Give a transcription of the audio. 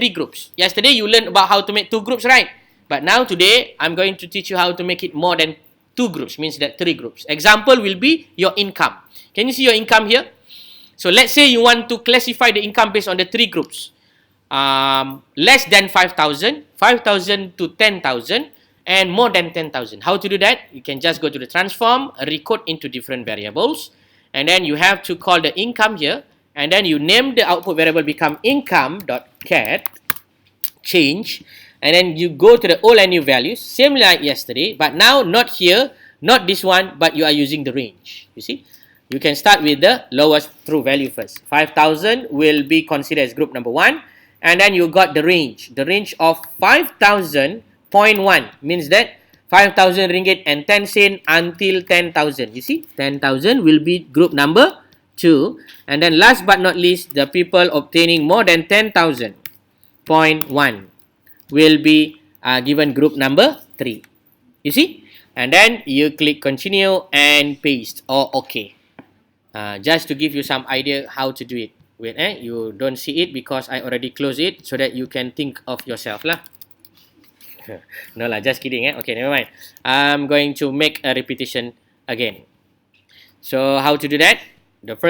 3 groups. Yesterday you learned about how to make 2 groups, right? But now today I'm going to teach you how to make it more than 2 groups, means that 3 groups. Example will be your income. Can you see your income here? So let's say you want to classify the income based on the 3 groups. Less than 5,000, 5,000 to 10,000, and more than 10,000. How to do that? You can just go to the transform, recode into different variables, and then you have to call the income here, and then you name the output variable become income.cat change, and then you go to the old and new values, same like yesterday, but now not here, not this one, but you are using the range. You see? You can start with the lowest true value first. 5,000 will be considered as group number 1, and then you got the range. The range of 5,000.1 means that 5,000 ringgit and 10 cent until 10,000. You see? 10,000 will be group number 2. And then last but not least, the people obtaining more than 10,000.1 will be given group number 3. You see? And then you click continue and paste or OK. Just to give you some idea how to do it. Wait, you don't see it because I already closed it so that you can think of yourself lah. No lah, just kidding. Okay, never mind. I'm going to make a repetition again. So how to do that? The first